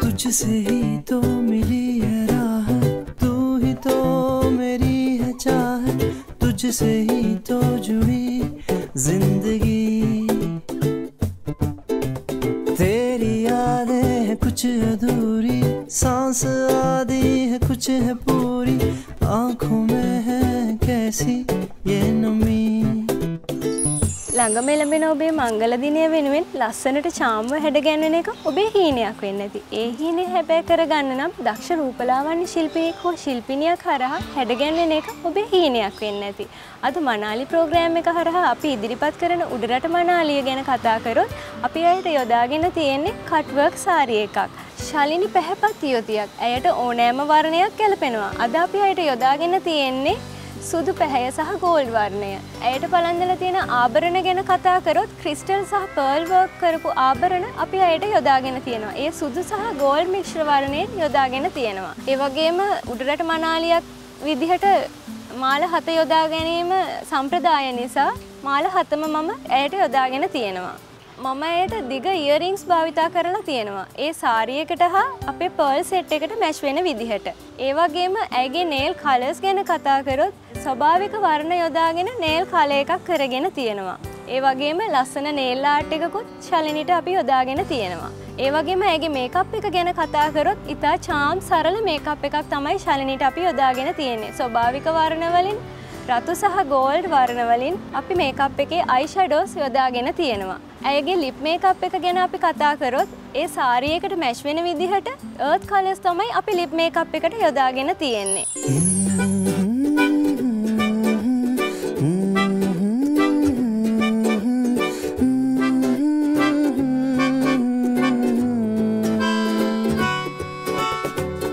तुझसे ही तो मिली है राह, तू ही तो मेरी है चाहत, तुझसे ही तो जुड़ी जिंदगी। तेरी यादें हैं कुछ अधूरी, सांस आधी है कुछ है पूरी, आंखों में है कैसी ये नमी। ළඟම එළඹෙන ඔබේ මංගල දිනය වෙනුවෙන් ලස්සනට චාම්ව හැඩගැන්වෙන එක ඔබේ හීනයක් වෙන්න ඇති. ඒ හීනේ හැබෑ කරගන්න නම් දක්ෂ රූපලාවන්‍ය ශිල්පියෙක් හෝ ශිල්පිනියක් හරහා හැඩගැන්වෙන එක ඔබේ හීනයක් වෙන්න ඇති. අද මනාලි ප්‍රෝග්‍රෑම් එක හරහා අපි ඉදිරිපත් කරන උඩරට මනාලිය ගැන කතා කරොත් අපි අයට යොදාගෙන තියෙන්නේ කට් වර්ක් සාරි එකක්. ශාලිනි පැහැපත් යුවතියක්. ඇයට ඕනෑම වර්ණයක් ගැලපෙනවා. අද අපි අයට යොදාගෙන තියෙන්නේ සුදු පැහැය සහ ගෝල්ඩ් වර්ණය. ඇයට පළඳලා තියෙන ආභරණ ගැන කතා කරොත් ක්‍රිස්ටල් සහ පර්ල් වර්ක් කරපු ආභරණ අපි ඇයට යොදාගෙන තියෙනවා. ඒ සුදු සහ ගෝල්ඩ් මිශ්‍ර වර්ණයෙන් යොදාගෙන තියෙනවා. ඒ වගේම උඩරට මනාලියක් විදිහට මාල 7 යොදා ගැනීම සම්ප්‍රදාය නිසා මාල 7ම මම ඇයට යොදාගෙන තියෙනවා. මම ඇයට දිග ඉයරින්ග්ස් භාවිතා කරලා තියෙනවා. ඒ සාරියකට හා අපේ පර්ල් සෙට් එකට මැච් වෙන විදිහට. ඒ වගේම ඇයගේ නේල් කලර්ස් ගැන කතා කරොත් ස්වභාවික වර්ණ යොදාගෙන නේල් කලර් එකක් කරගෙන තියෙනවා. ඒ වගේම ලස්සන නේල් ආර්ට් එකකුත් ශාලිනිට අපි යොදාගෙන තියෙනවා. ඒ වගේම ඇයගේ මේකප් එක ගැන කතා කරොත් ඉතා චාම් සරල මේකප් එකක් තමයි ශාලිනිට අපි යොදාගෙන තියෙන්නේ. ස්වභාවික වර්ණ වලින් රතු සහ ගෝල්ඩ් වර්ණ වලින් අපි මේකප් එකේ අයි ෂැඩෝස් යොදාගෙන තියෙනවා. ඇයගේ ලිප් මේකප් එක ගැන අපි කතා කරොත් ඒ සාරියකට මැච් වෙන විදිහට earth colors තමයි අපි ලිප් මේකප් එකට යොදාගෙන තියෙන්නේ.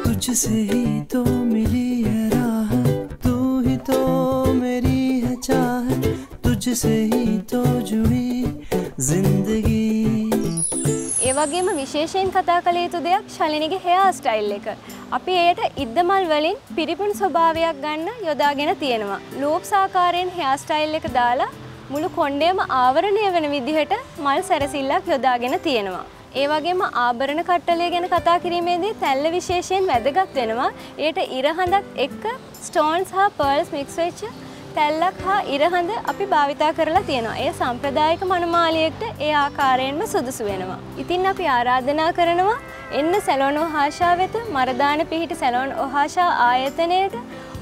तुझसे ही तो मिली है राह, तू ही तो मेरी है चाहत, तुझसे ही तो जुड़ी जिंदगी। ඒ වගේම විශේෂයෙන් කතා කළ යුතු දෙයක් ශාලිනිගේ හෙයාර් ස්ටයිල් එක. අපි එයට ඉද්දමල් වලින් පිරිපුන් ස්වභාවයක් ගන්න යොදාගෙන තියෙනවා. ලූප්ස් ආකාරයෙන් හෙයාර් ස්ටයිල් එක දාලා මුළු කොණ්ඩේම ආවරණය වෙන විදිහට මල් සැරසිල්ලක් යොදාගෙන තියෙනවා. ඒ වගේම ආභරණ කට්ටලය ගැන කතා කිරීමේදී තැල්ල විශේෂයෙන් වැදගත් වෙනවා. ඒට ඉරහඳක් එක්ක ස්ටෝන්ස් හා පර්ල්ස් මික්ස් වෙච්ච තැල්ලක් හා ඉරහඳ අපි භාවිතා කරලා තියෙනවා. ඒ සම්ප්‍රදායික මනමාලියෙක්ට ඒ ආකාරයෙන්ම සුදුසු වෙනවා. ඉතින් අපි ආරාධනා කරනවා එන්න සැලොන් ඔහාෂා වෙත මරදාන පිහිටි සැලොන් ඔහාෂා ආයතනයට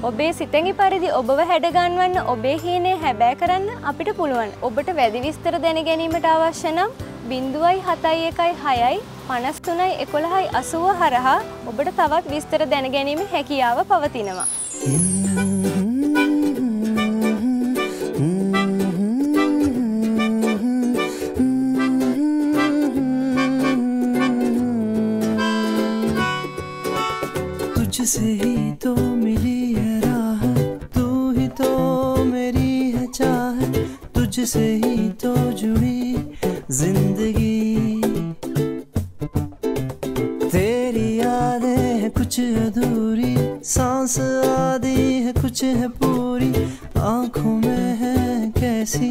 ඔබේ සිතැඟි පරිදි ඔබව හැඩගන්වන්න ඔබේ හීනේ හැබෑ කරන්න අපිට පුළුවන්. ඔබට වැඩි විස්තර දැන ගැනීමට අවශ්‍ය නම් 071 6 53 11 80 හරහා ඔබට තවත් විස්තර දැන ගැනීම හැකියාව පවතිනවා. तुझसे ही तो मिली है राह, तू ही तो मेरी है चाहत, तुझसे ही तो जुड़ी जिंदगी। तेरी यादें हैं कुछ अधूरी, सांस आधी है कुछ है पूरी, आंखों में है कैसी